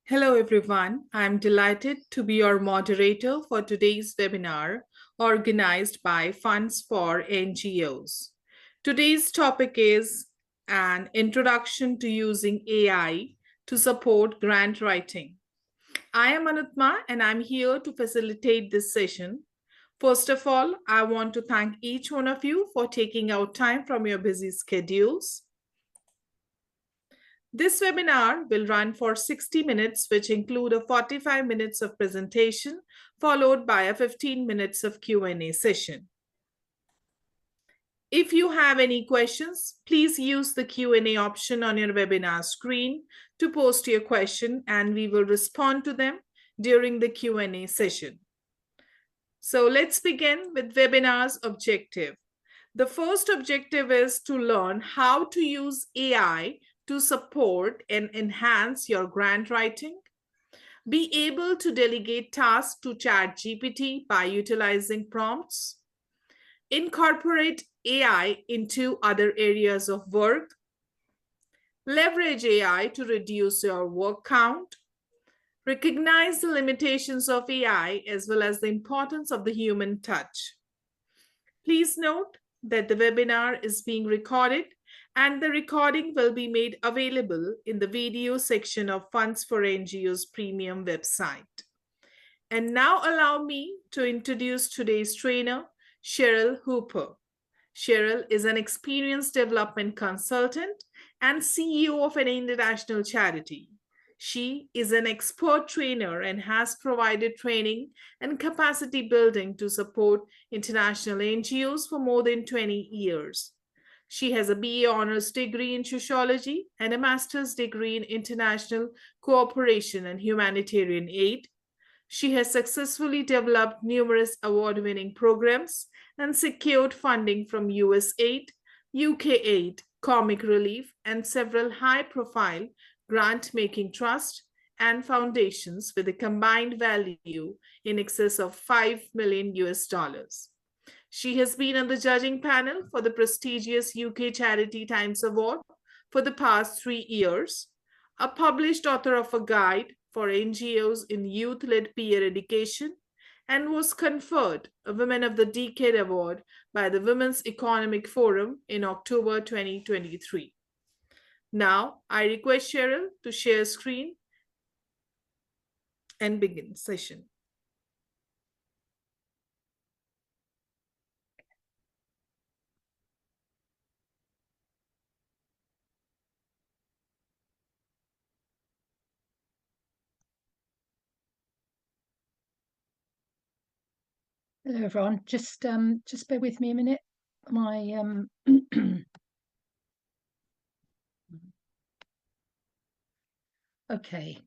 Hello, everyone. I'm delighted to be your moderator for today's webinar organized by Funds for NGOs. Today's topic is an introduction to using AI to support grant writing. I am Anutma and I'm here to facilitate this session. First of all, I want to thank each one of you for taking out time from your busy schedules. This webinar will run for 60 minutes, which include a 45 minutes of presentation, followed by a 15 minutes of Q&A session. If you have any questions, please use the Q&A option on your webinar screen to post your question, and we will respond to them during the Q&A session. So let's begin with webinar's objective. The first objective is to learn how to use AI to support and enhance your grant writing. Be able to delegate tasks to ChatGPT by utilizing prompts. Incorporate AI into other areas of work. Leverage AI to reduce your work count. Recognize the limitations of AI as well as the importance of the human touch. Please note that the webinar is being recorded and the recording will be made available in the video section of Funds for NGOs premium website. And now allow me to introduce today's trainer, Cheryl Hooper. Cheryl is an experienced development consultant and CEO of an international charity. She is an expert trainer and has provided training and capacity building to support international NGOs for more than 20 years. She has a BA honors degree in sociology and a master's degree in international cooperation and humanitarian aid. She has successfully developed numerous award-winning programs and secured funding from USAID, UK Aid, Comic Relief, and several high-profile grant-making trusts and foundations with a combined value in excess of $5 million. She has been on the judging panel for the prestigious UK Charity Times Award for the past 3 years, a published author of a guide for NGOs in youth-led peer education, and was conferred a Women of the Decade Award by the Women's Economic Forum in October 2023. Now, I request Cheryl to share screen and begin session. Hello, everyone. Just bear with me a minute. My okay.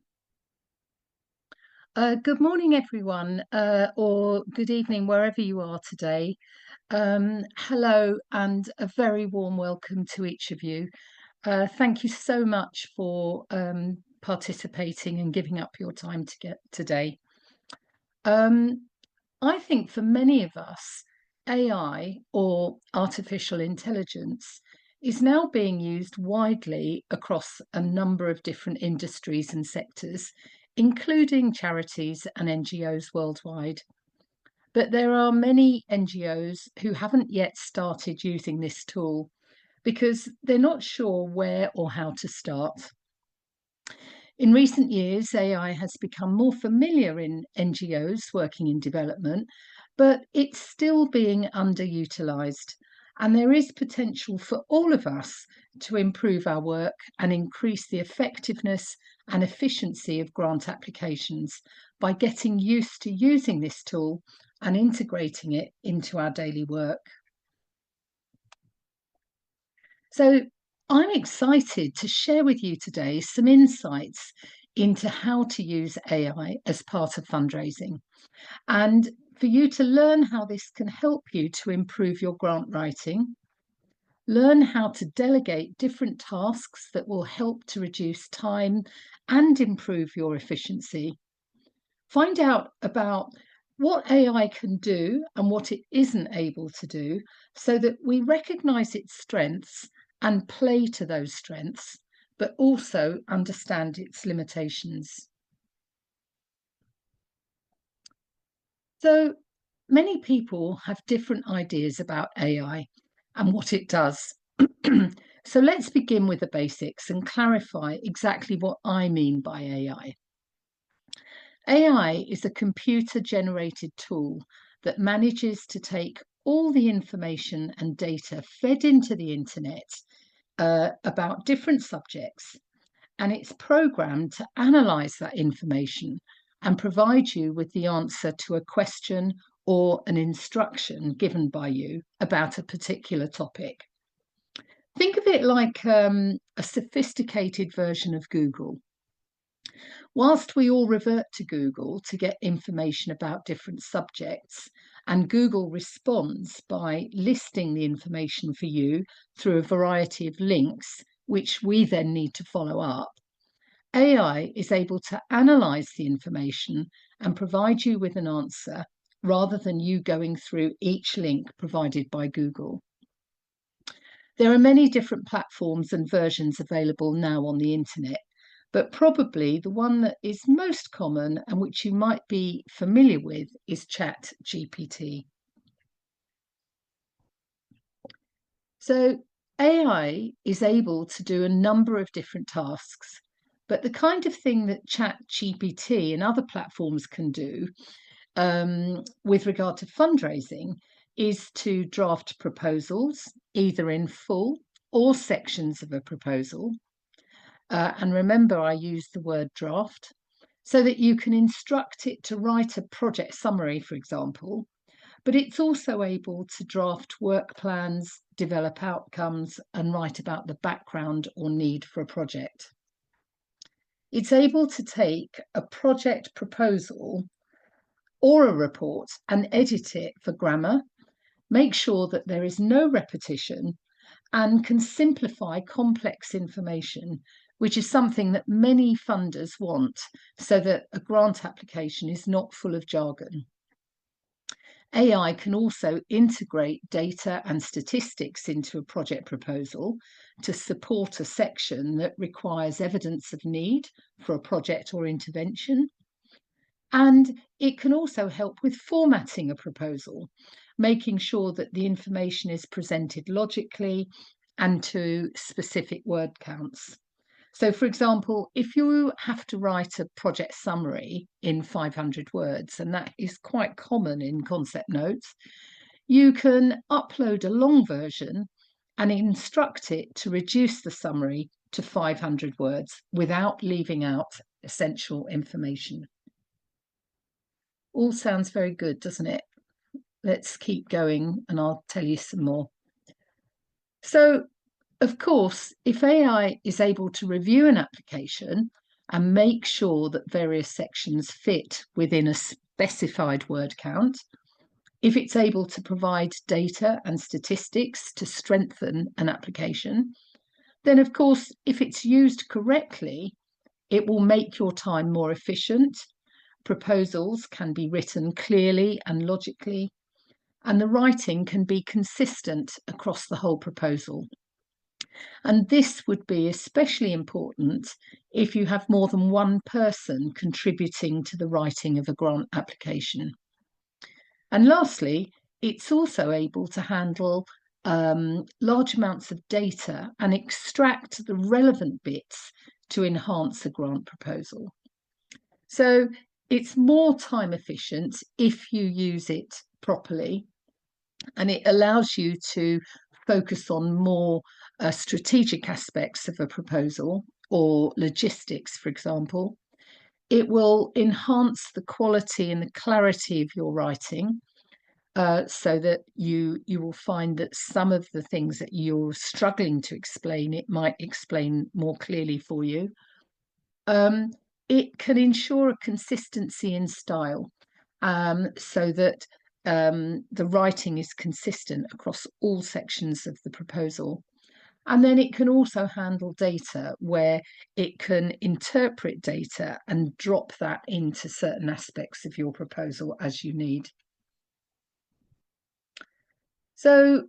Good morning, everyone, or good evening, wherever you are today. Hello, and a very warm welcome to each of you. Thank you so much for participating and giving up your time today. I think for many of us, AI, or artificial intelligence, is now being used widely across a number of different industries and sectors, including charities and NGOs worldwide. But there are many NGOs who haven't yet started using this tool because they're not sure where or how to start. In recent years, AI has become more familiar in NGOs working in development, but it's still being underutilised. And there is potential for all of us to improve our work and increase the effectiveness and efficiency of grant applications by getting used to using this tool and integrating it into our daily work. So I'm excited to share with you today some insights into how to use AI as part of fundraising, and for you to learn how this can help you to improve your grant writing, learn how to delegate different tasks that will help to reduce time and improve your efficiency, find out about what AI can do and what it isn't able to do so that we recognise its strengths and play to those strengths, but also understand its limitations. So many people have different ideas about AI and what it does. So let's begin with the basics and clarify exactly what I mean by AI. AI is a computer-generated tool that manages to take all the information and data fed into the internet about different subjects, and it's programmed to analyze that information and provide you with the answer to a question or an instruction given by you about a particular topic. Think of it like a sophisticated version of Google. Whilst we all revert to Google to get information about different subjects, and Google responds by listing the information for you through a variety of links, which we then need to follow up, AI is able to analyze the information and provide you with an answer rather than you going through each link provided by Google. There are many different platforms and versions available now on the internet, but probably the one that is most common and which you might be familiar with is ChatGPT. So AI is able to do a number of different tasks, but the kind of thing that ChatGPT and other platforms can do with regard to fundraising is to draft proposals, either in full or sections of a proposal. And remember, I use the word draft, so that you can instruct it to write a project summary, for example, but it's also able to draft work plans, develop outcomes, and write about the background or need for a project. It's able to take a project proposal or a report and edit it for grammar, make sure that there is no repetition, and can simplify complex information, which is something that many funders want, so that a grant application is not full of jargon. AI can also integrate data and statistics into a project proposal to support a section that requires evidence of need for a project or intervention. And it can also help with formatting a proposal, making sure that the information is presented logically and to specific word counts. So, for example, if you have to write a project summary in 500 words, and that is quite common in concept notes, you can upload a long version and instruct it to reduce the summary to 500 words without leaving out essential information. All sounds very good, doesn't it? Let's keep going and I'll tell you some more. So, of course, if AI is able to review an application and make sure that various sections fit within a specified word count, if it's able to provide data and statistics to strengthen an application, then of course, if it's used correctly, it will make your time more efficient. Proposals can be written clearly and logically, and the writing can be consistent across the whole proposal. And this would be especially important if you have more than one person contributing to the writing of a grant application. And lastly, it's also able to handle large amounts of data and extract the relevant bits to enhance a grant proposal. So it's more time efficient if you use it properly, and it allows you to focus on more strategic aspects of a proposal or logistics, for example. It will enhance the quality and the clarity of your writing, so that you will find that some of the things that you're struggling to explain, it might explain more clearly for you. It can ensure a consistency in style, so that the writing is consistent across all sections of the proposal. And then it can also handle data where it can interpret data and drop that into certain aspects of your proposal as you need. So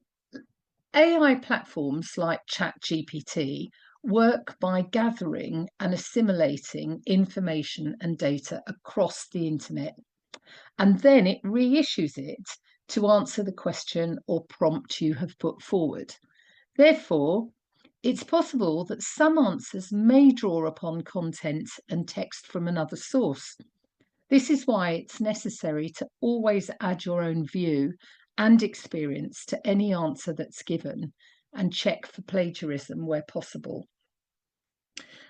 AI platforms like ChatGPT work by gathering and assimilating information and data across the internet. and then it reissues it to answer the question or prompt you have put forward. Therefore, it's possible that some answers may draw upon content and text from another source. This is why it's necessary to always add your own view and experience to any answer that's given, and check for plagiarism where possible.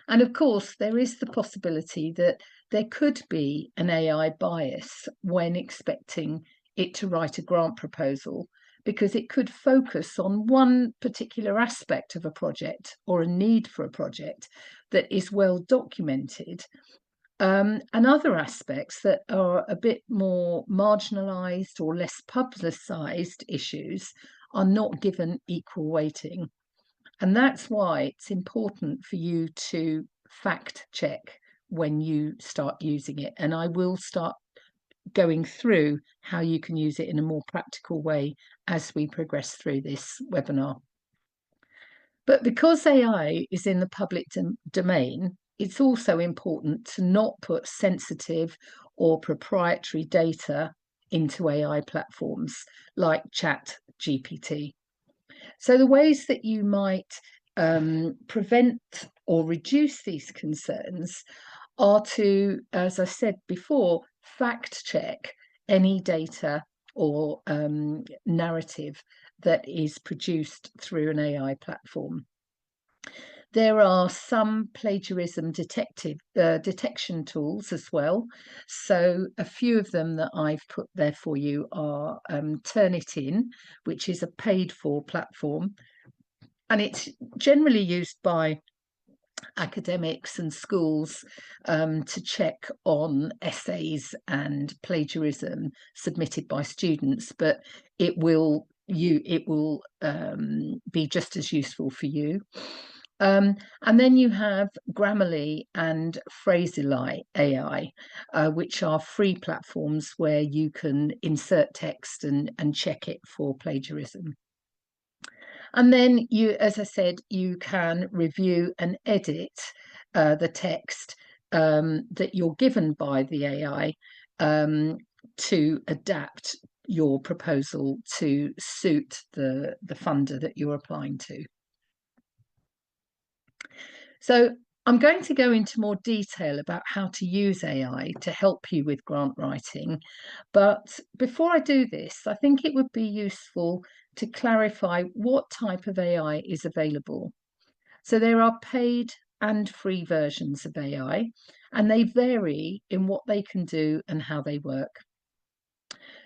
And of course, there is the possibility that there could be an AI bias when expecting it to write a grant proposal, because it could focus on one particular aspect of a project or a need for a project that is well documented, and other aspects that are a bit more marginalised or less publicised issues are not given equal weighting. And that's why it's important for you to fact check when you start using it. And I will start going through how you can use it in a more practical way as we progress through this webinar. But because AI is in the public domain, it's also important to not put sensitive or proprietary data into AI platforms like ChatGPT. So the ways that you might prevent or reduce these concerns are to, as I said before, fact check any data or narrative that is produced through an AI platform. There are some plagiarism detection tools as well. So a few of them that I've put there for you are Turnitin, which is a paid-for platform, and it's generally used by academics and schools to check on essays and plagiarism submitted by students, but it will be just as useful for you. And then you have Grammarly and Phrasely AI, which are free platforms where you can insert text and check it for plagiarism. And then you, as I said, you can review and edit the text that you're given by the AI to adapt your proposal to suit the funder that you're applying to. So I'm going to go into more detail about how to use AI to help you with grant writing. But before I do this, I think it would be useful to clarify what type of AI is available. So there are paid and free versions of AI, and they vary in what they can do and how they work.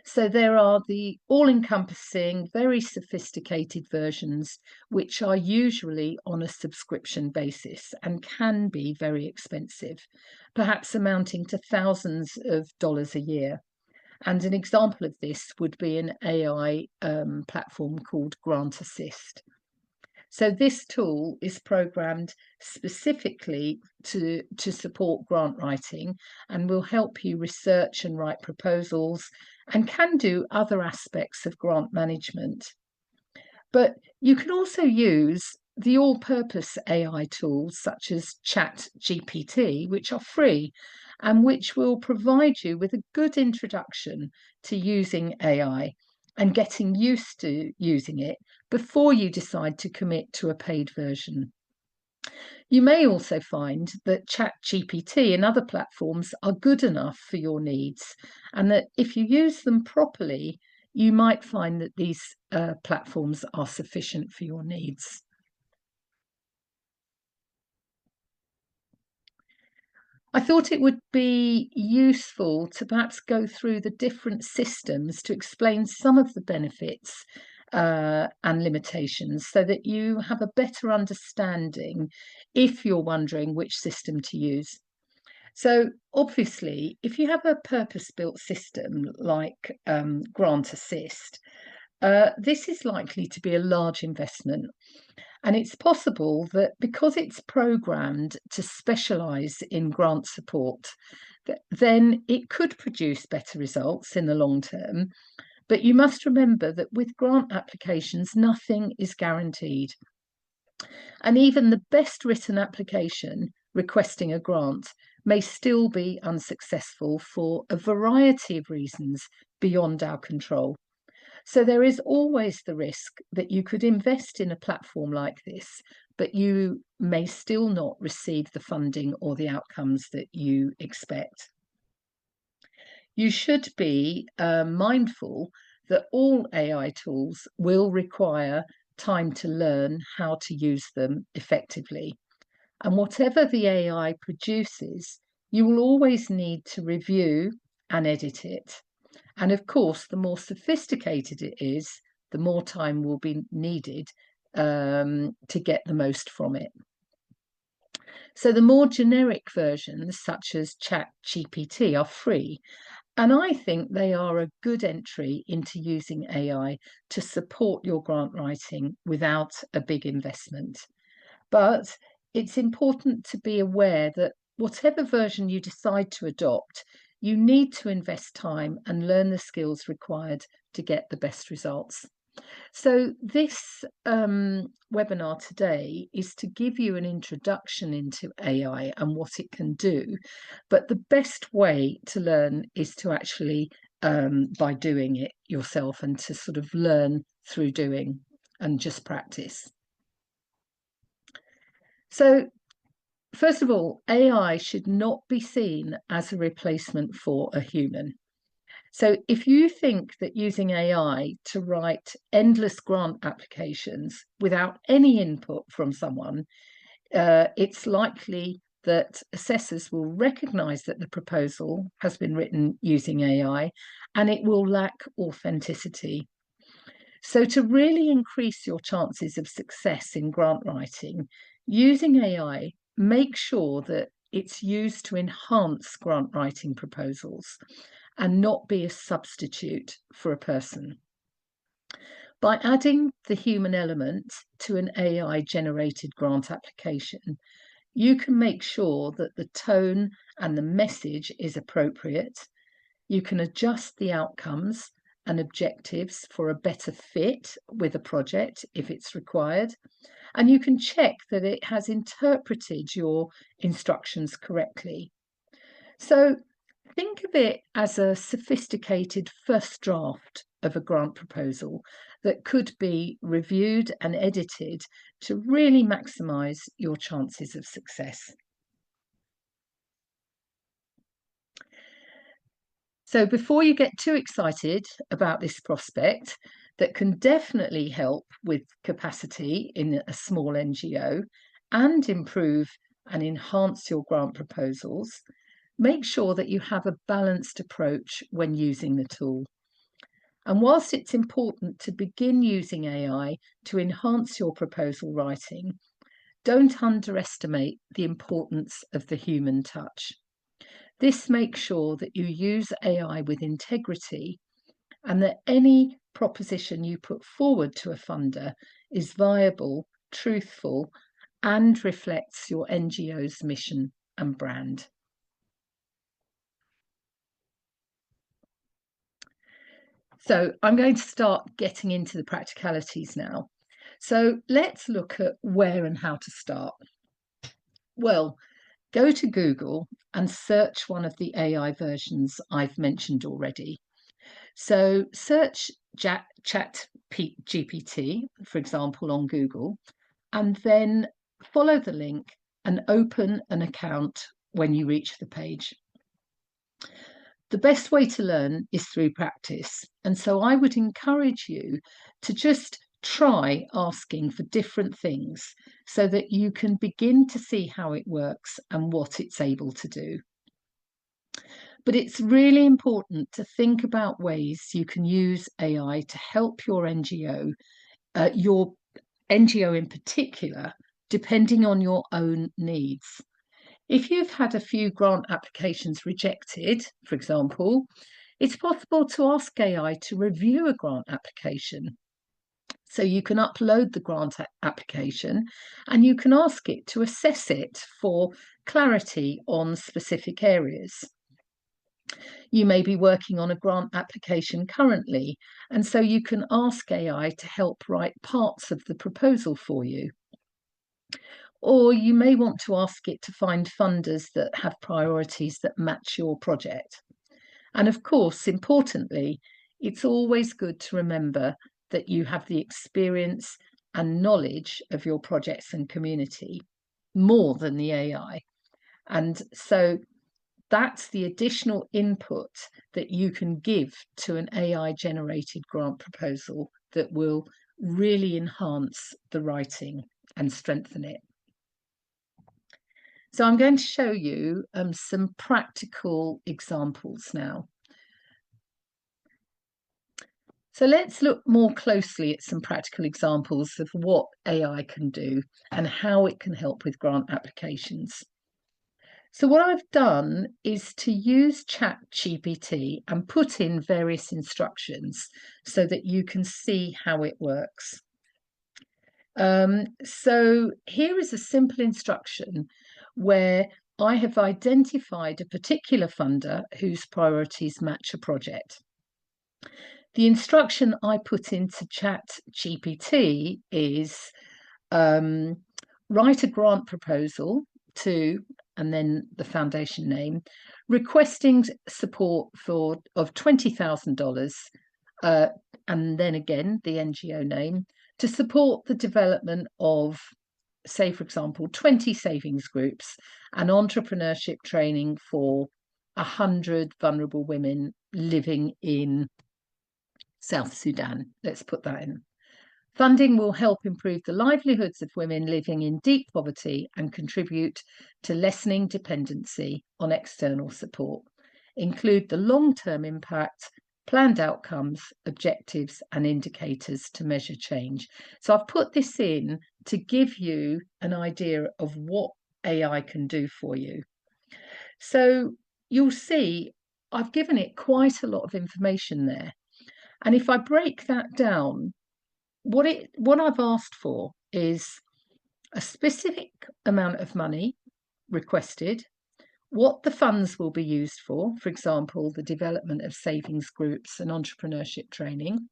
So there are the all-encompassing, very sophisticated versions, which are usually on a subscription basis and can be very expensive, perhaps amounting to thousands of dollars a year. And an example of this would be an AI platform called Grant Assist. So this tool is programmed specifically to support grant writing and will help you research and write proposals, and can do other aspects of grant management. But you can also use the all-purpose AI tools such as ChatGPT, which are free and which will provide you with a good introduction to using AI and getting used to using it before you decide to commit to a paid version. You may also find that ChatGPT and other platforms are good enough for your needs, and that if you use them properly, you might find that these platforms are sufficient for your needs. I thought it would be useful to perhaps go through the different systems to explain some of the benefits and limitations, so that you have a better understanding if you're wondering which system to use. So obviously, if you have a purpose-built system like Grant Assist, this is likely to be a large investment. And it's possible that because it's programmed to specialise in grant support, then it could produce better results in the long term. But you must remember that with grant applications, nothing is guaranteed. And even the best written application requesting a grant may still be unsuccessful for a variety of reasons beyond our control. So there is always the risk that you could invest in a platform like this, but you may still not receive the funding or the outcomes that you expect. You should be mindful that all AI tools will require time to learn how to use them effectively. And whatever the AI produces, you will always need to review and edit it. And of course, the more sophisticated it is, the more time will be needed to get the most from it. So the more generic versions, such as ChatGPT, are free. And I think they are a good entry into using AI to support your grant writing without a big investment. But it's important to be aware that whatever version you decide to adopt, you need to invest time and learn the skills required to get the best results. So this webinar today is to give you an introduction into AI and what it can do. But the best way to learn is to actually by doing it yourself and to sort of learn through doing and just practice. So first of all, AI should not be seen as a replacement for a human. So if you think that using AI to write endless grant applications without any input from someone, it's likely that assessors will recognise that the proposal has been written using AI and it will lack authenticity. So to really increase your chances of success in grant writing, using AI, make sure that it's used to enhance grant writing proposals and not be a substitute for a person. By adding the human element to an AI-generated grant application, you can make sure that the tone and the message is appropriate. You can adjust the outcomes and objectives for a better fit with a project if it's required. And you can check that it has interpreted your instructions correctly. So think of it as a sophisticated first draft of a grant proposal that could be reviewed and edited to really maximise your chances of success. So before you get too excited about this prospect that can definitely help with capacity in a small NGO and improve and enhance your grant proposals, make sure that you have a balanced approach when using the tool. And whilst it's important to begin using AI to enhance your proposal writing, don't underestimate the importance of the human touch. This makes sure that you use AI with integrity and that any proposition you put forward to a funder is viable, truthful, and reflects your NGO's mission and brand. So I'm going to start getting into the practicalities now. So let's look at where and how to start. Well, go to Google and search one of the AI versions I've mentioned already. So search ChatGPT, for example, on Google, and then follow the link and open an account when you reach the page. The best way to learn is through practice. And so I would encourage you to just try asking for different things so that you can begin to see how it works and what it's able to do. But it's really important to think about ways you can use AI to help your NGO in particular, depending on your own needs. If you've had a few grant applications rejected, for example, it's possible to ask AI to review a grant application. So you can upload the grant application and you can ask it to assess it for clarity on specific areas. You may be working on a grant application currently, and so you can ask AI to help write parts of the proposal for you. Or you may want to ask it to find funders that have priorities that match your project. And of course, importantly, it's always good to remember that you have the experience and knowledge of your projects and community more than the AI. And so that's the additional input that you can give to an AI generated grant proposal that will really enhance the writing and strengthen it. So I'm going to show you some practical examples now. So let's look more closely at some practical examples of what AI can do and how it can help with grant applications. So what I've done is to use ChatGPT and put in various instructions so that you can see how it works. So here is a simple instruction where I have identified a particular funder whose priorities match a project. The instruction I put into ChatGPT is write a grant proposal to, and then the foundation name, requesting support of $20,000, and then again the NGO name, to support the development of, say, for example, 20 savings groups and entrepreneurship training for 100 vulnerable women living in South Sudan. Let's put that in. Funding will help improve the livelihoods of women living in deep poverty and contribute to lessening dependency on external support. Include the long-term impact, planned outcomes, objectives, and indicators to measure change. So I've put this in to give you an idea of what AI can do for you. So you'll see I've given it quite a lot of information there. And if I break that down, what I've asked for is a specific amount of money requested, what the funds will be used for example, the development of savings groups and entrepreneurship training.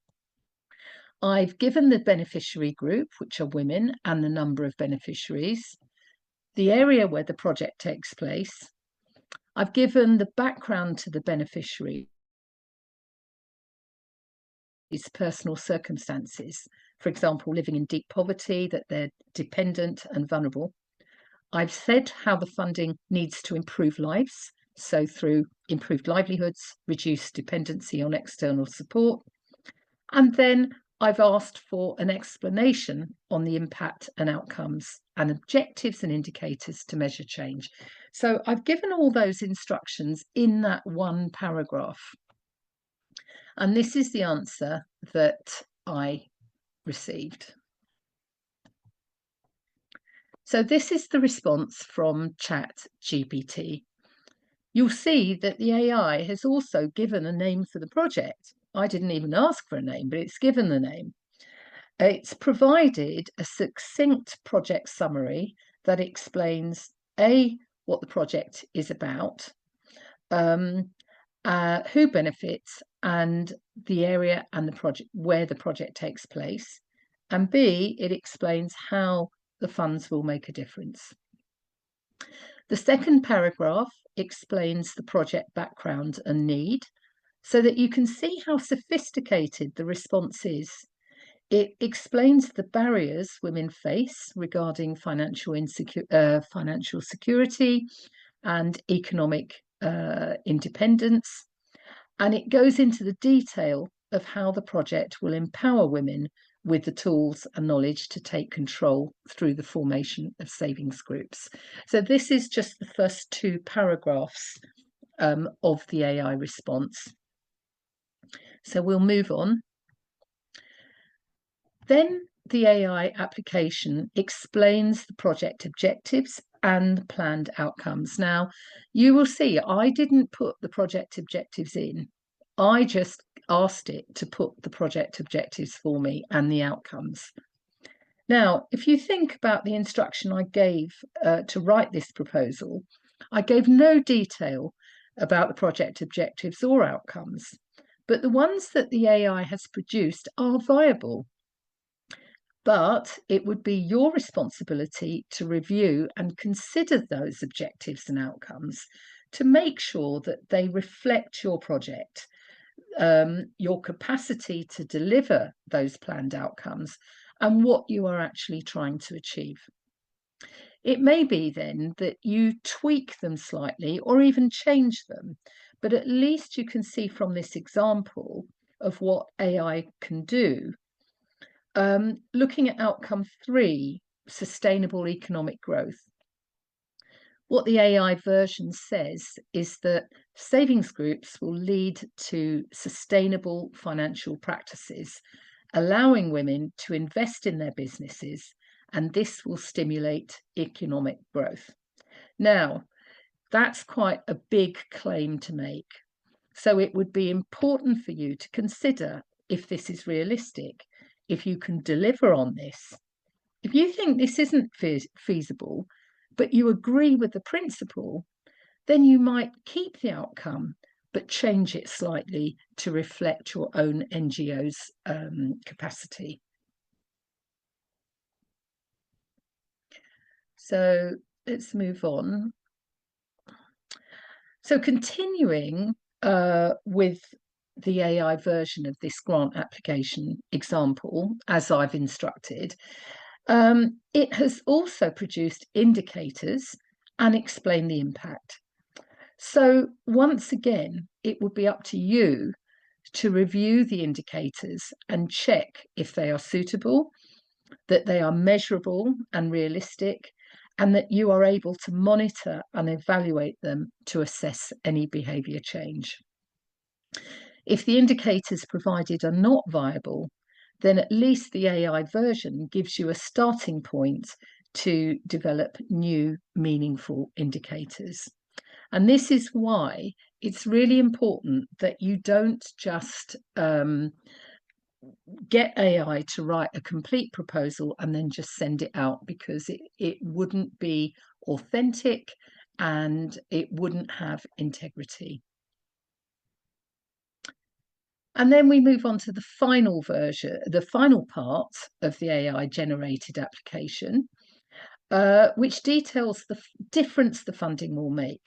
I've given the beneficiary group, which are women, and the number of beneficiaries, the area where the project takes place. I've given the background to the beneficiary, his personal circumstances, for example, living in deep poverty, that they're dependent and vulnerable. I've said how the funding needs to improve lives, so through improved livelihoods, reduced dependency on external support. And then I've asked for an explanation on the impact and outcomes and objectives and indicators to measure change. So I've given all those instructions in that one paragraph. And this is the answer that I received. So this is the response from ChatGPT. You'll see that the AI has also given a name for the project. I didn't even ask for a name, but it's given the name. It's provided a succinct project summary that explains what the project is about, who benefits, and the area and the project where the project takes place, and B, it explains how the funds will make a difference. The second paragraph explains the project background and need so that you can see how sophisticated the response is. It explains the barriers women face regarding financial security and economic independence. And it goes into the detail of how the project will empower women with the tools and knowledge to take control through the formation of savings groups. So this is just the first two paragraphs of the AI response. So we'll move on. Then the AI application explains the project objectives and planned outcomes. Now, you will see I didn't put the project objectives in. I just asked it to put the project objectives for me and the outcomes. Now, if you think about the instruction I gave to write this proposal, I gave no detail about the project objectives or outcomes, but the ones that the AI has produced are viable. But it would be your responsibility to review and consider those objectives and outcomes to make sure that they reflect your project, your capacity to deliver those planned outcomes, and what you are actually trying to achieve. It may be then that you tweak them slightly or even change them, but at least you can see from this example of what AI can do. Looking at outcome 3, sustainable economic growth. What the AI version says is that savings groups will lead to sustainable financial practices, allowing women to invest in their businesses, and this will stimulate economic growth. Now, that's quite a big claim to make. So it would be important for you to consider if this is realistic, if you can deliver on this. If you think this isn't feasible, but you agree with the principle, then you might keep the outcome, but change it slightly to reflect your own NGO's capacity. So let's move on. So continuing with the AI version of this grant application example, as I've instructed, it has also produced indicators and explained the impact. So once again, it would be up to you to review the indicators and check if they are suitable, that they are measurable and realistic, and that you are able to monitor and evaluate them to assess any behaviour change. If the indicators provided are not viable, then at least the AI version gives you a starting point to develop new meaningful indicators. And this is why it's really important that you don't just get AI to write a complete proposal and then just send it out, because it wouldn't be authentic and it wouldn't have integrity. And then we move on to the final version, the final part of the AI generated application, which details the difference the funding will make.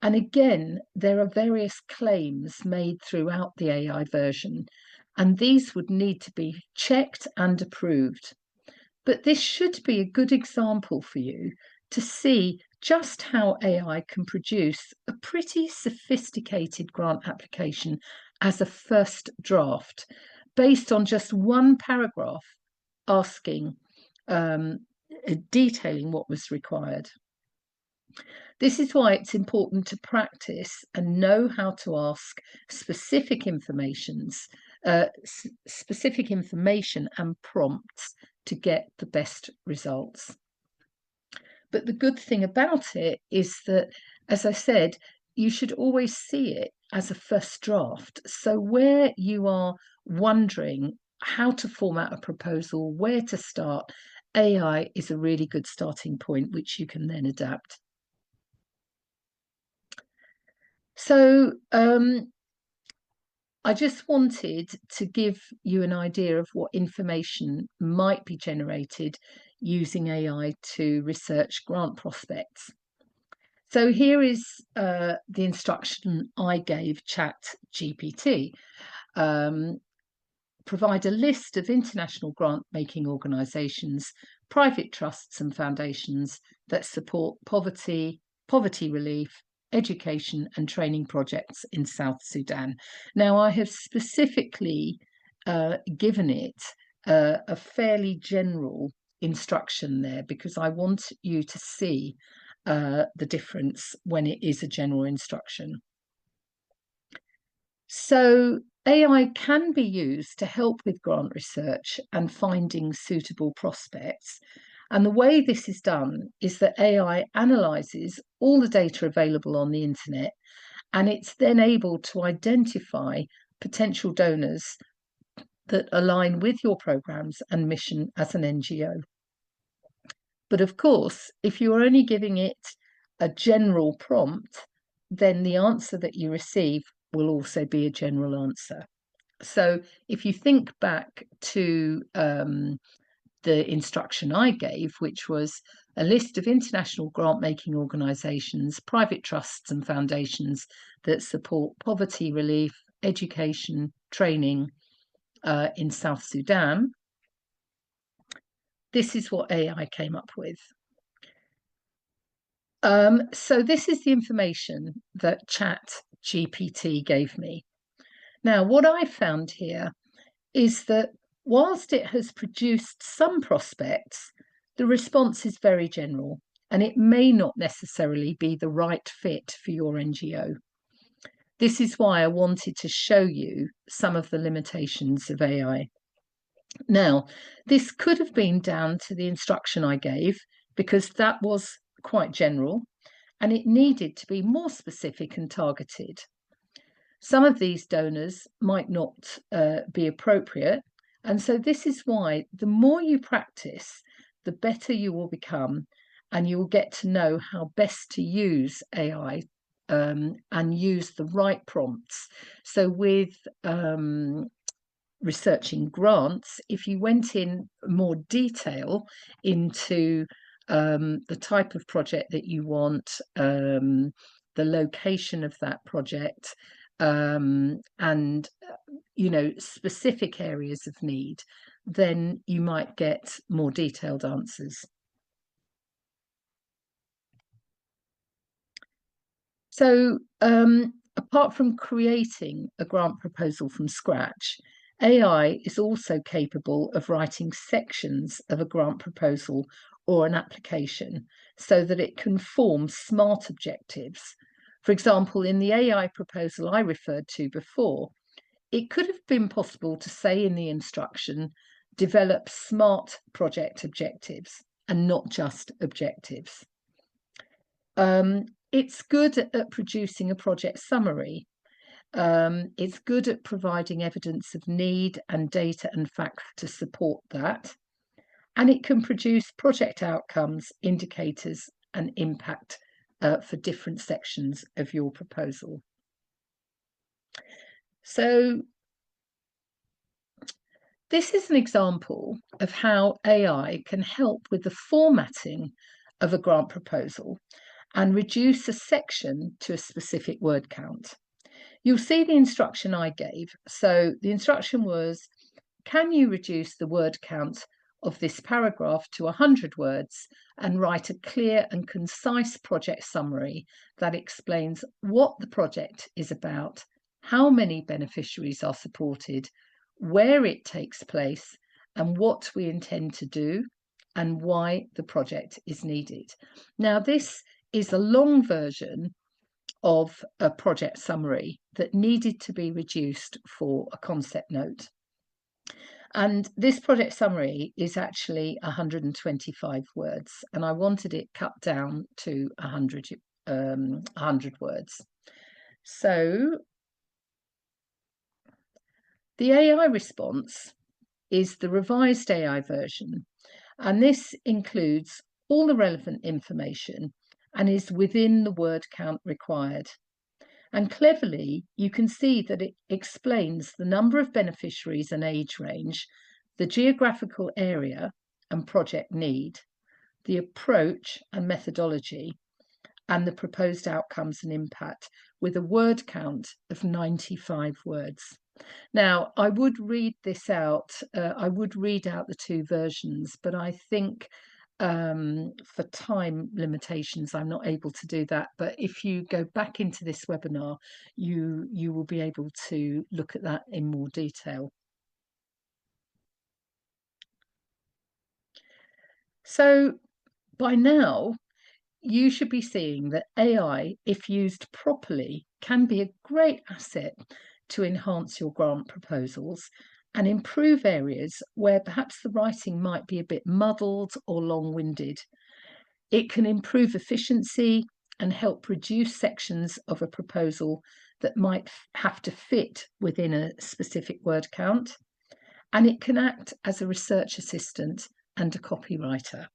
And again, there are various claims made throughout the AI version, and these would need to be checked and approved. But this should be a good example for you to see just how AI can produce a pretty sophisticated grant application as a first draft, based on just one paragraph asking, detailing what was required. This is why it's important to practice and know how to ask specific information and prompts to get the best results. But the good thing about it is that, as I said, you should always see it as a first draft. So where you are wondering how to format a proposal, where to start, AI is a really good starting point, which you can then adapt. So I just wanted to give you an idea of what information might be generated using AI to research grant prospects. So here is the instruction I gave ChatGPT. Provide a list of international grant-making organisations, private trusts and foundations that support poverty relief, education and training projects in South Sudan. Now, I have specifically given it a fairly general instruction there, because I want you to see the difference when it is a general instruction. So AI can be used to help with grant research and finding suitable prospects. And the way this is done is that AI analyses all the data available on the internet, and it's then able to identify potential donors that align with your programs and mission as an NGO. But of course, if you're only giving it a general prompt, then the answer that you receive will also be a general answer. So if you think back to the instruction I gave, which was a list of international grant-making organisations, private trusts and foundations that support poverty relief, education, training in South Sudan. This is what AI came up with. So this is the information that ChatGPT gave me. Now, what I found here is that whilst it has produced some prospects, the response is very general, and it may not necessarily be the right fit for your NGO. This is why I wanted to show you some of the limitations of AI. Now, this could have been down to the instruction I gave, because that was quite general, and it needed to be more specific and targeted. Some of these donors might not be appropriate, and so this is why the more you practice, the better you will become, and you will get to know how best to use AI and use the right prompts. So with researching grants, if you went in more detail into the type of project that you want, the location of that project, and specific areas of need, then you might get more detailed answers. So apart from creating a grant proposal from scratch, AI is also capable of writing sections of a grant proposal or an application so that it can form smart objectives. For example, in the AI proposal I referred to before, it could have been possible to say in the instruction, develop smart project objectives and not just objectives. It's good at producing a project summary. It's good at providing evidence of need and data and facts to support that. And it can produce project outcomes, indicators, and impact for different sections of your proposal. So this is an example of how AI can help with the formatting of a grant proposal and reduce a section to a specific word count. You'll see the instruction I gave. So the instruction was, can you reduce the word count of this paragraph to 100 words and write a clear and concise project summary that explains what the project is about, how many beneficiaries are supported, where it takes place, and what we intend to do, and why the project is needed. Now, this is a long version of a project summary that needed to be reduced for a concept note. And this project summary is actually 125 words, and I wanted it cut down to 100 words. So the AI response is the revised AI version, and this includes all the relevant information and is within the word count required. And cleverly, you can see that it explains the number of beneficiaries and age range, the geographical area and project need, the approach and methodology, and the proposed outcomes and impact, with a word count of 95 words. Now, I would read this out. I would read out the two versions, but I think for time limitations, I'm not able to do that. But if you go back into this webinar, you will be able to look at that in more detail. So by now, you should be seeing that AI, if used properly, can be a great asset to enhance your grant proposals and improve areas where perhaps the writing might be a bit muddled or long-winded. It can improve efficiency and help reduce sections of a proposal that might have to fit within a specific word count. And it can act as a research assistant and a copywriter.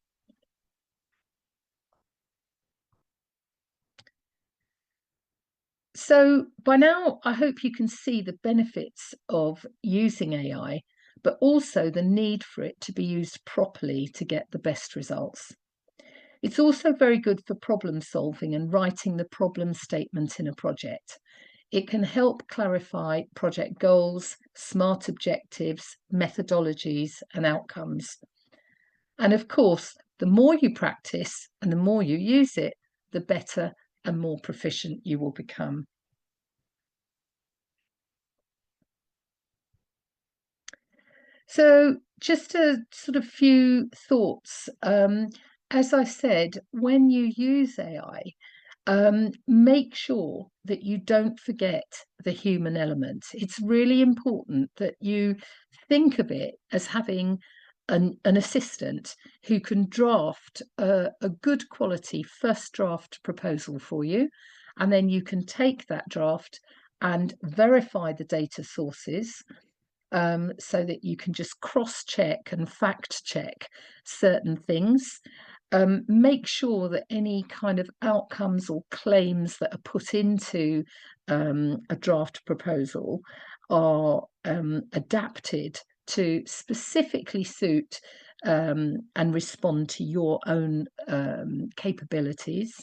So by now, I hope you can see the benefits of using AI, but also the need for it to be used properly to get the best results. It's also very good for problem solving and writing the problem statement in a project. It can help clarify project goals, SMART objectives, methodologies, and outcomes. And of course, the more you practice and the more you use it, the better and more proficient you will become. So just a sort of few thoughts. As I said, when you use AI, make sure that you don't forget the human element. It's really important that you think of it as having an assistant who can draft a good quality first draft proposal for you, and then you can take that draft and verify the data sources, so that you can just cross-check and fact-check certain things. Make sure that any kind of outcomes or claims that are put into a draft proposal are adapted to specifically suit and respond to your own capabilities.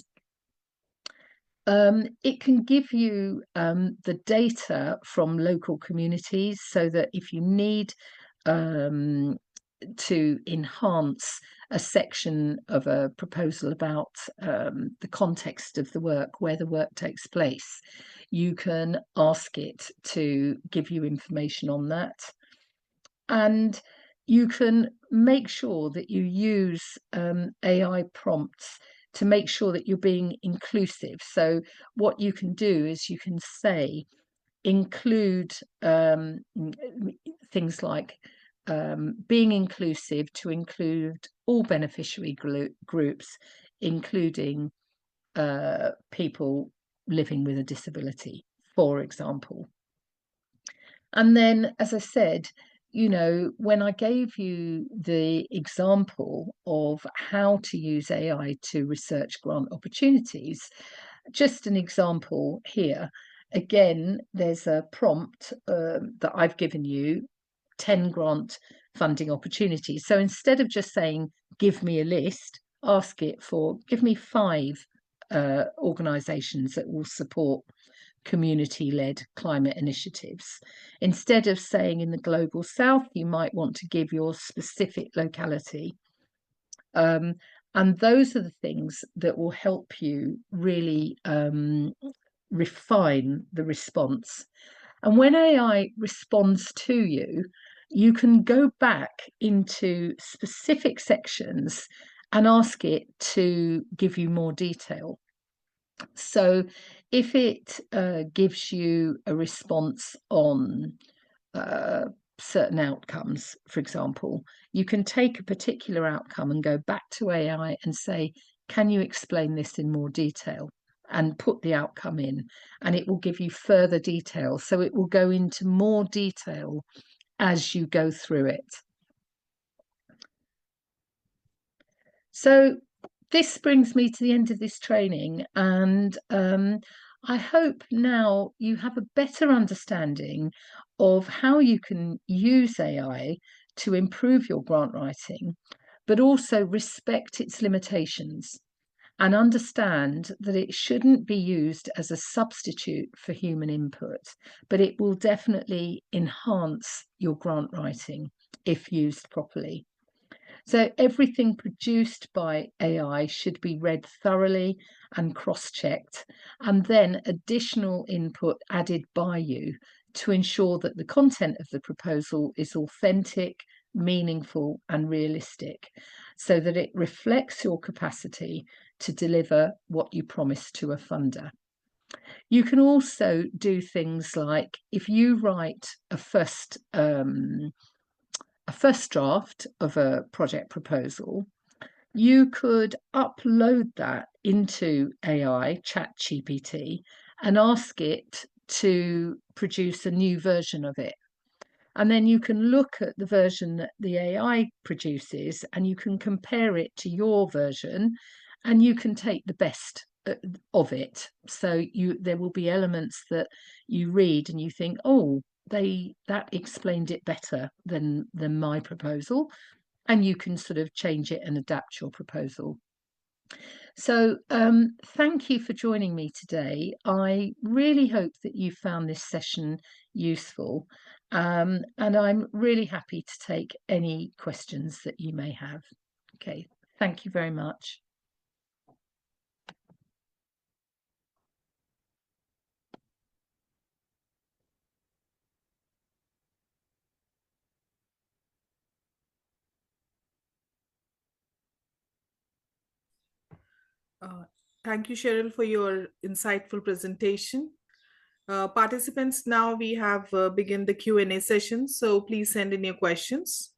It can give you the data from local communities, so that if you need to enhance a section of a proposal about the context of the work, where the work takes place, you can ask it to give you information on that. And you can make sure that you use AI prompts to make sure that you're being inclusive. So what you can do is you can say, include things like being inclusive to include all beneficiary groups, including people living with a disability, for example. And then, as I said, when I gave you the example of how to use AI to research grant opportunities, just an example here. Again, there's a prompt that I've given you, 10 grant funding opportunities. So instead of just saying, give me a list, ask it for, give me 5 organisations that will support community-led climate initiatives. Instead of saying in the global south, you might want to give your specific locality. And those are the things that will help you really refine the response. And when AI responds to you, you can go back into specific sections and ask it to give you more detail. So if it gives you a response on certain outcomes, for example, you can take a particular outcome and go back to AI and say, can you explain this in more detail? And put the outcome in, and it will give you further detail. So it will go into more detail as you go through it. So this brings me to the end of this training, and I hope now you have a better understanding of how you can use AI to improve your grant writing, but also respect its limitations and understand that it shouldn't be used as a substitute for human input, but it will definitely enhance your grant writing if used properly. So everything produced by AI should be read thoroughly and cross-checked, and then additional input added by you to ensure that the content of the proposal is authentic, meaningful, and realistic, so that it reflects your capacity to deliver what you promise to a funder. You can also do things like, if you write a first draft of a project proposal, you could upload that into AI, ChatGPT, and ask it to produce a new version of it. And then you can look at the version that the AI produces and you can compare it to your version, and you can take the best of it. So there will be elements that you read and you think, oh, that explained it better than my proposal, and you can sort of change it and adapt your proposal. So thank you for joining me today. I really hope that you found this session useful, and I'm really happy to take any questions that you may have. Okay, thank you very much. Thank you, Cheryl, for your insightful presentation. Participants, now we have begun the Q&A session, so please send in your questions.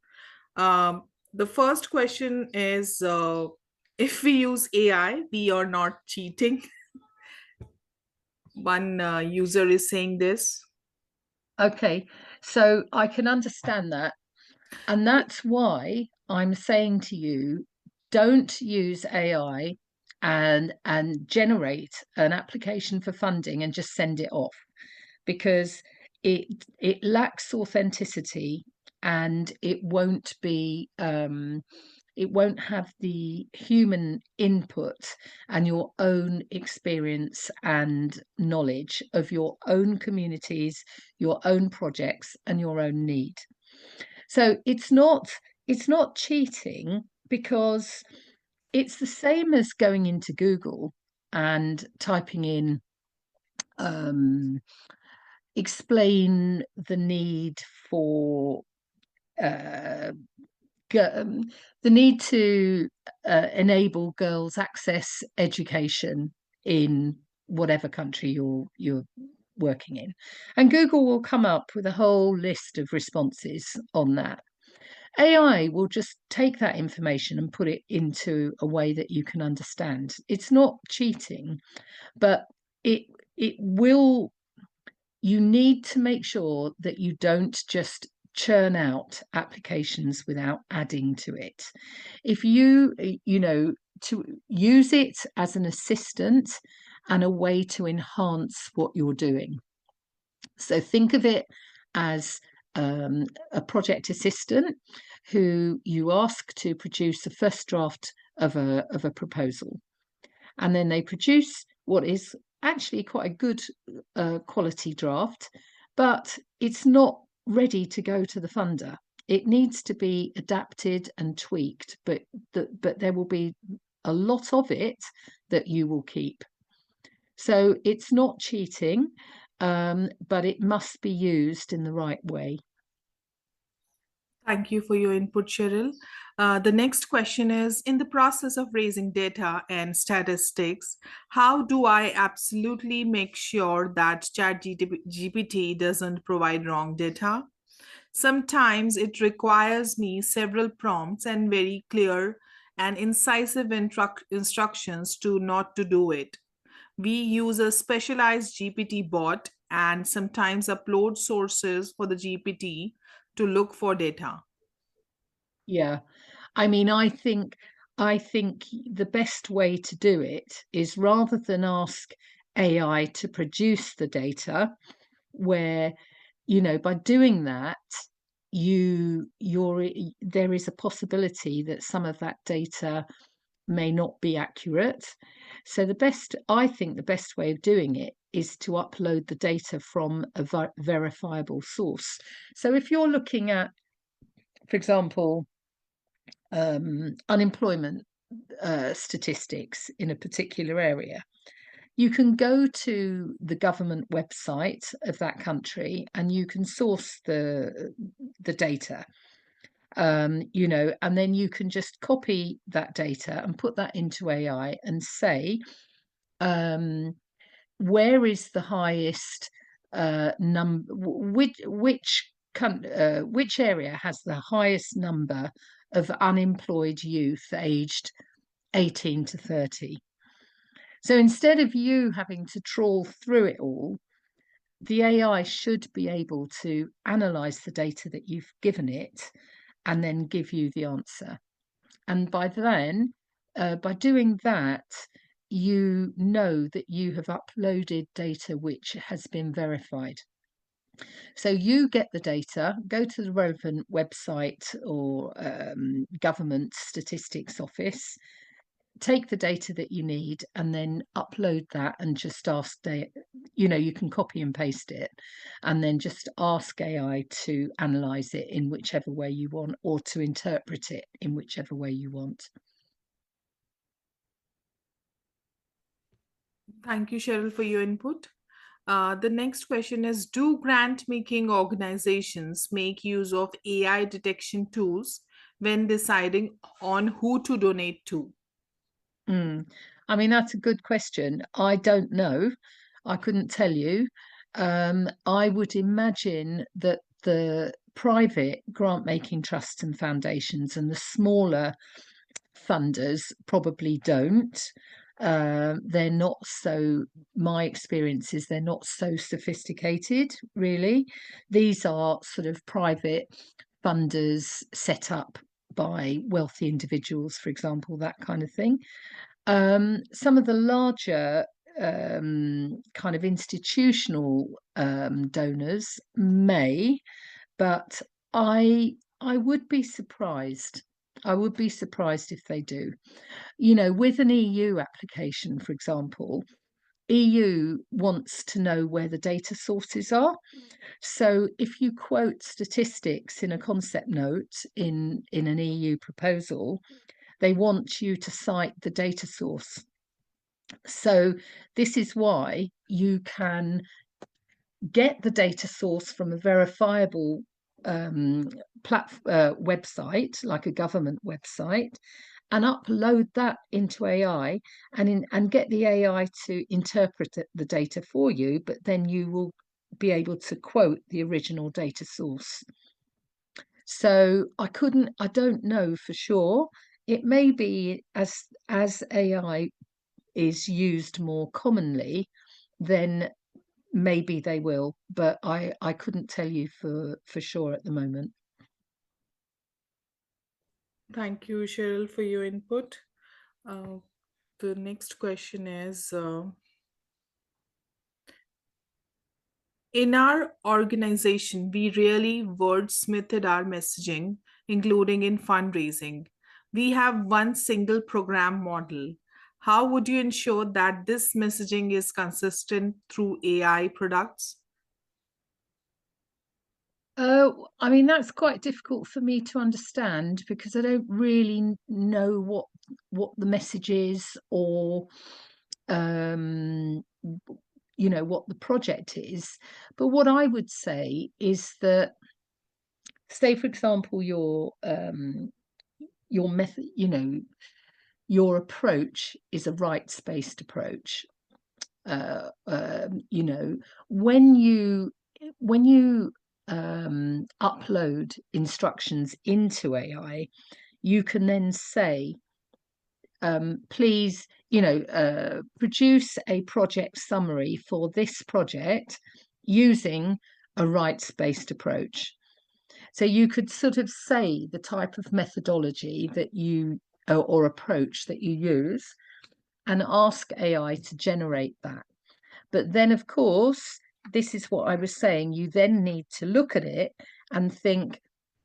The first question is, if we use AI, we are not cheating. One user is saying this. Okay, so I can understand that. And that's why I'm saying to you, don't use AI and generate an application for funding and just send it off, because it lacks authenticity, and it won't have the human input and your own experience and knowledge of your own communities, your own projects, and your own need. So it's not cheating, because it's the same as going into Google and typing in explain the need for the need to enable girls access education in whatever country you're working in, and Google will come up with a whole list of responses on that. AI will just take that information and put it into a way that you can understand. It's not cheating, but it will. You need to make sure that you don't just churn out applications without adding to it. If you to use it as an assistant and a way to enhance what you're doing. So think of it as a project assistant who you ask to produce a first draft of a proposal, and then they produce what is actually quite a good quality draft, but it's not ready to go to the funder. It needs to be adapted and tweaked, but there will be a lot of it that you will keep. So it's not cheating, but it must be used in the right way. Thank you for your input, Cheryl. The next question is, in the process of raising data and statistics, how do I absolutely make sure that ChatGPT doesn't provide wrong data? Sometimes it requires me several prompts and very clear and incisive instructions to not to do it. We use a specialized GPT bot and sometimes upload sources for the GPT to look for data. Yeah, I mean, I think the best way to do it is, rather than ask AI to produce the data, where by doing that there is a possibility that some of that data may not be accurate. So I think the best way of doing it is to upload the data from a verifiable source. So if you're looking at, for example, unemployment statistics in a particular area, you can go to the government website of that country and you can source the data, and then you can just copy that data and put that into AI and say, where is the highest number, which area has the highest number of unemployed youth aged 18 to 30. So instead of you having to trawl through it all, the AI should be able to analyze the data that you've given it and then give you the answer. And by doing that, you know that you have uploaded data which has been verified. So you get the data, go to the relevant website or government statistics office, take the data that you need, and then upload that and just ask you can copy and paste it, and then just ask AI to analyze it in whichever way you want, or to interpret it in whichever way you want. Thank you, Cheryl, for your input. The next question is, do grant-making organizations make use of AI detection tools when deciding on who to donate to? I mean, that's a good question. I don't know. I couldn't tell you. I would imagine that the private grant-making trusts and foundations and the smaller funders probably don't. They're not so, my experience is they're not so sophisticated, really. These are sort of private funders set up by wealthy individuals, for example, that kind of thing. Some of the larger kind of institutional donors may, but I would be surprised. I would be surprised if they do. With an EU application, for example, EU wants to know where the data sources are. So if you quote statistics in a concept note in an EU proposal, they want you to cite the data source. So this is why you can get the data source from a verifiable website, like a government website, and upload that into AI and get the AI to interpret the data for you, but then you will be able to quote the original data source. So I don't know for sure. It may be as AI is used more commonly, then maybe they will, but I couldn't tell you for sure at the moment. Thank you, Cheryl, for your input. Uh, the next question is, in our organization, we really wordsmithed our messaging, including in fundraising. We have one single program model. How would you ensure that this messaging is consistent through AI products? I mean, that's quite difficult for me to understand because I don't really know what the message is, or what the project is. But what I would say is that, say, for example, your method, your approach is a rights-based approach. When you upload instructions into AI, you can then say, please, produce a project summary for this project using a rights-based approach. So you could sort of say the type of methodology that you or approach that you use and ask AI to generate that. But then, of course, this is what I was saying, you then need to look at it and think,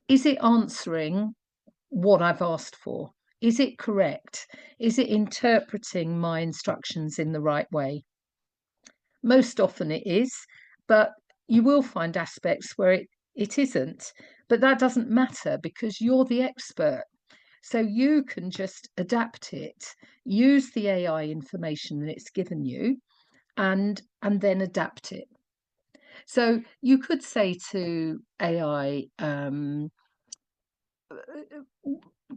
is it answering what I've asked for? Is it correct? Is it interpreting my instructions in the right way? Most often it is, but you will find aspects where it isn't. But that doesn't matter because you're the expert. So you can just adapt it, use the AI information that it's given you, and then adapt it. So you could say to AI,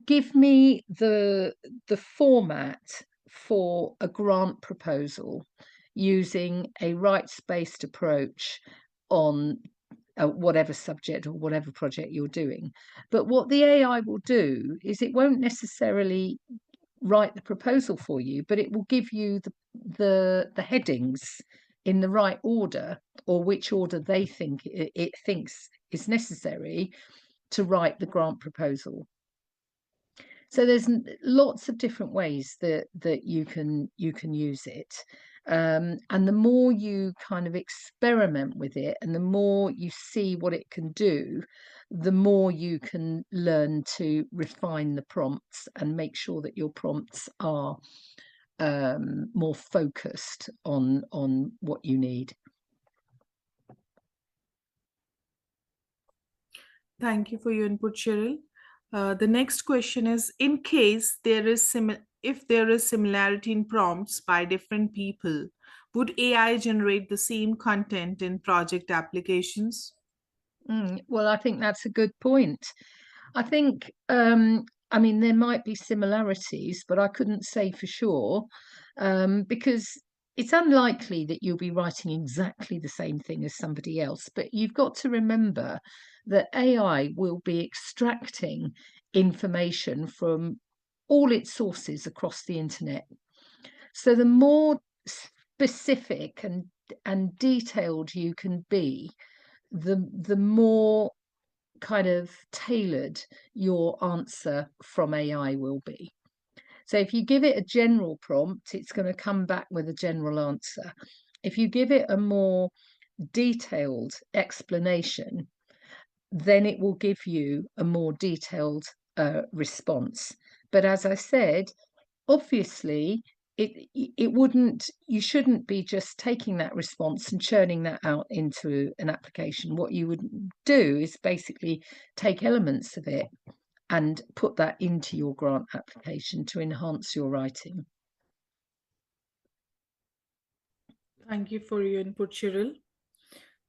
give me the format for a grant proposal using a rights-based approach on whatever subject or whatever project you're doing. But what the AI will do is it won't necessarily write the proposal for you, but it will give you the headings in the right order, or which order they think it thinks is necessary to write the grant proposal. So there's lots of different ways that you can use it. And the more you kind of experiment with it and the more you see what it can do, the more you can learn to refine the prompts and make sure that your prompts are more focused on what you need. Thank you for your input, Cheryl. The next question is, in case there is if there is similarity in prompts by different people, would AI generate the same content in project applications? Well, I think that's a good point. I think, I mean, there might be similarities, but I couldn't say for sure, because it's unlikely that you'll be writing exactly the same thing as somebody else. But you've got to remember that AI will be extracting information from all its sources across the internet. So the more specific and detailed you can be, the more kind of tailored your answer from AI will be. So if you give it a general prompt, it's going to come back with a general answer. If you give it a more detailed explanation, then it will give you a more detailed response. But as I said, obviously, you shouldn't be just taking that response and churning that out into an application. What you would do is basically take elements of it and put that into your grant application to enhance your writing. Thank you for your input, Cheryl.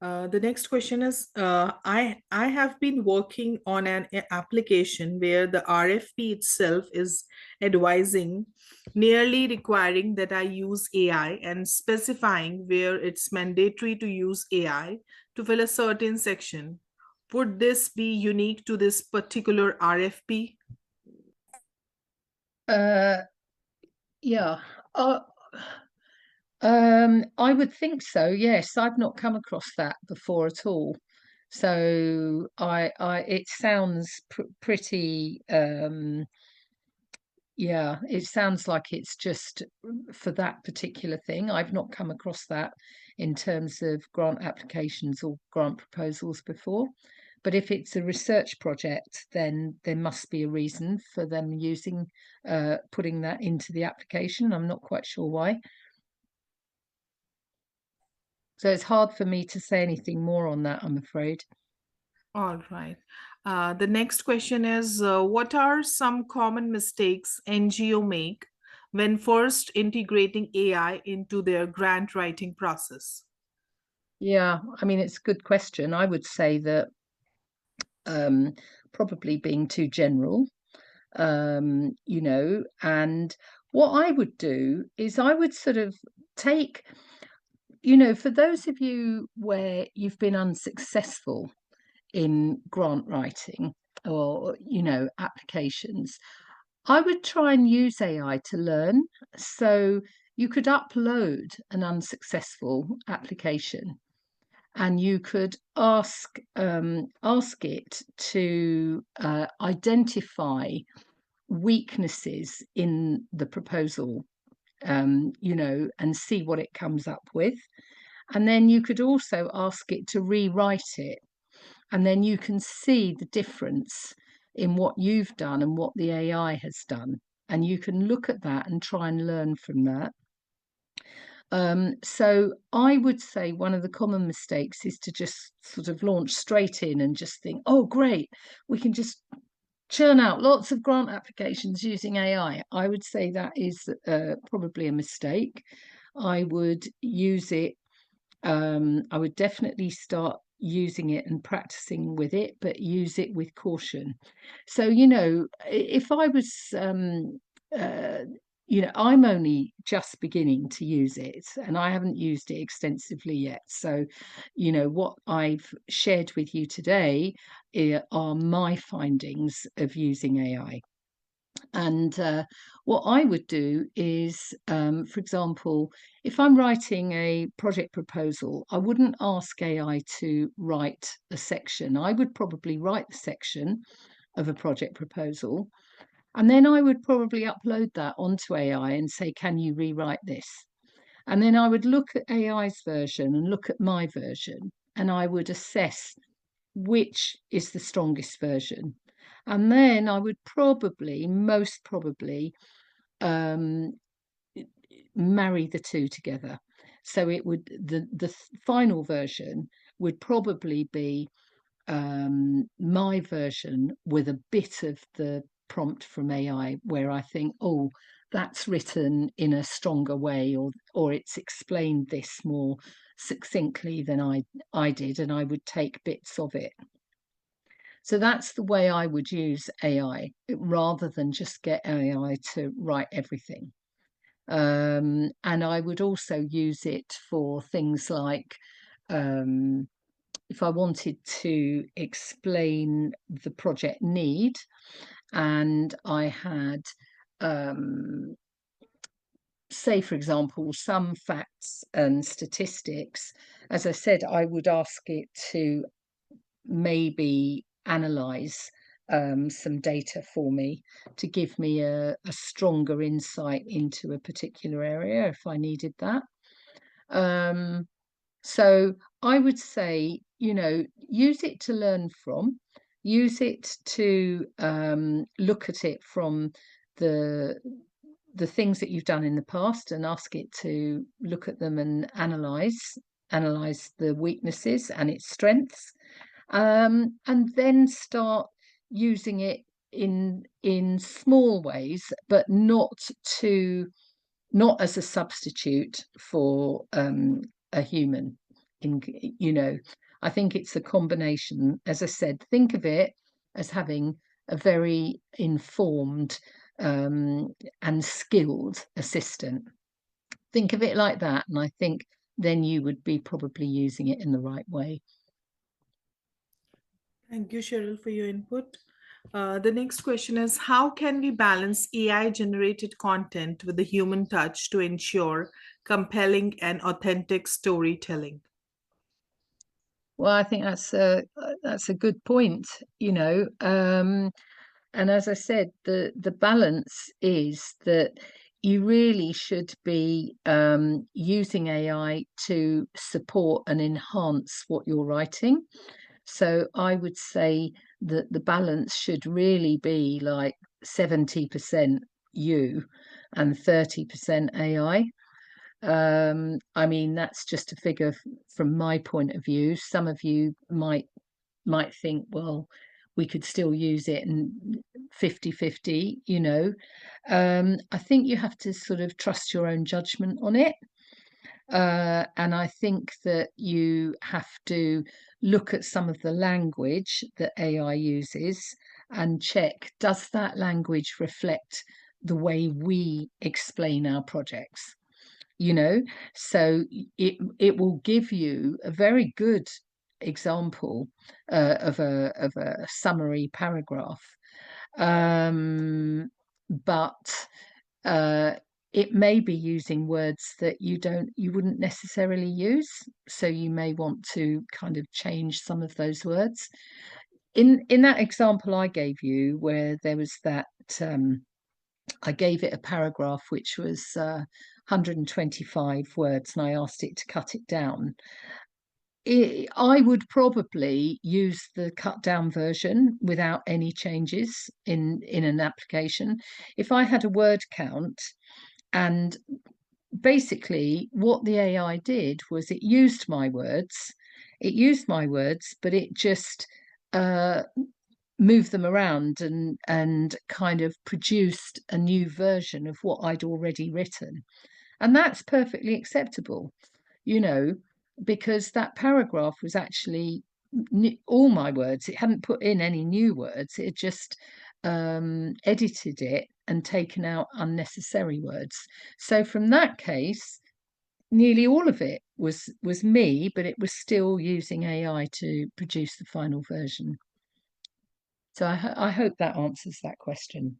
The next question is, I have been working on an application where the RFP itself is advising, nearly requiring that I use AI and specifying where it's mandatory to use AI to fill a certain section. Would this be unique to this particular RFP? Yeah. I would think so. Yes, I've not come across that before at all. So it sounds pretty. Yeah, it sounds like it's just for that particular thing. I've not come across that in terms of grant applications or grant proposals before. But if it's a research project, then there must be a reason for them putting that into the application. I'm not quite sure why. So it's hard for me to say anything more on that, I'm afraid. All right. The next question is, what are some common mistakes NGO make when first integrating AI into their grant writing process? Yeah, I mean, it's a good question. I would say that probably being too general, and what I would do is I would sort of take, for those of you where you've been unsuccessful in grant writing or, applications, I would try and use AI to learn. So you could upload an unsuccessful application and you could ask it to identify weaknesses in the proposal, and see what it comes up with. And then you could also ask it to rewrite it, and then you can see the difference in what you've done and what the AI has done. And you can look at that and try and learn from that. So I would say one of the common mistakes is to just sort of launch straight in and just think, oh, great, we can just churn out lots of grant applications using AI. I would say that is probably a mistake. I would use it. I would definitely start using it and practicing with it, but use it with caution. So, if I was, uh, I'm only just beginning to use it and I haven't used it extensively yet. So, what I've shared with you today are my findings of using AI. And what I would do is, for example, if I'm writing a project proposal, I wouldn't ask AI to write a section. I would probably write the section of a project proposal, and then I would probably upload that onto AI and say, can you rewrite this? And then I would look at AI's version and look at my version, and I would assess which is the strongest version. And then I would most probably, marry the two together. So it would, the final version would probably be my version with a bit of the prompt from AI, where I think, oh, that's written in a stronger way, or it's explained this more succinctly than I did, and I would take bits of it. So that's the way I would use AI, rather than just get AI to write everything. And I would also use it for things like, if I wanted to explain the project need, and I had, say, for example, some facts and statistics, as I said, I would ask it to maybe analyze some data for me to give me a stronger insight into a particular area if I needed that. So I would say, use it to learn from, use it to look at it from the things that you've done in the past, and ask it to look at them and analyze the weaknesses and its strengths, and then start using it in small ways, but not as a substitute for a human. I think it's a combination. As I said, think of it as having a very informed and skilled assistant. Think of it like that, and I think then you would be probably using it in the right way. Thank you, Cheryl, for your input. The next question is, how can we balance AI generated content with the human touch to ensure compelling and authentic storytelling? Well, I think that's a good point, and as I said, the balance is that you really should be using AI to support and enhance what you're writing. So I would say that the balance should really be like 70% you and 30% AI. I mean, that's just a figure from my point of view. Some of you might think, well, we could still use it and 50-50, I think you have to sort of trust your own judgment on it. And I think that you have to look at some of the language that AI uses and check, does that language reflect the way we explain our projects? So it will give you a very good example of a summary paragraph, but it may be using words that you wouldn't necessarily use, so you may want to kind of change some of those words. In that example I gave you, where there was that, I gave it a paragraph which was 125 words, and I asked it to cut it down. I would probably use the cut down version without any changes in an application. If I had a word count, and basically what the AI did was it used my words, but it just moved them around and kind of produced a new version of what I'd already written. And that's perfectly acceptable, because that paragraph was actually all my words. It hadn't put in any new words. It had just edited it and taken out unnecessary words. So from that case, nearly all of it was me, but it was still using AI to produce the final version. So I hope that answers that question.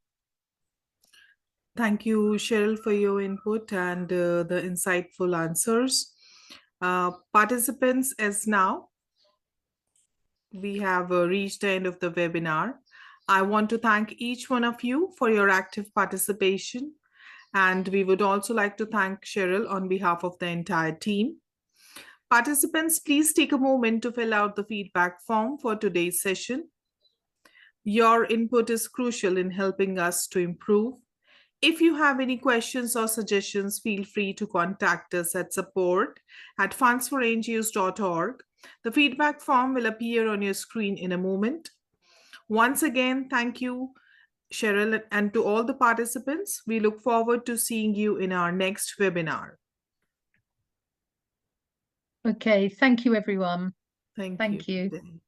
Thank you, Cheryl, for your input and the insightful answers. Participants, as now we have reached the end of the webinar. I want to thank each one of you for your active participation And we would also like to thank Cheryl on behalf of the entire team. Participants, please take a moment to fill out the feedback form for today's session. Your input is crucial in helping us to improve. If you have any questions or suggestions, feel free to contact us at support@fundsforNGOs.org. The feedback form will appear on your screen in a moment. Once again, thank you, Cheryl, and to all the participants. We look forward to seeing you in our next webinar. Okay, thank you, everyone. Thank Thank you. you.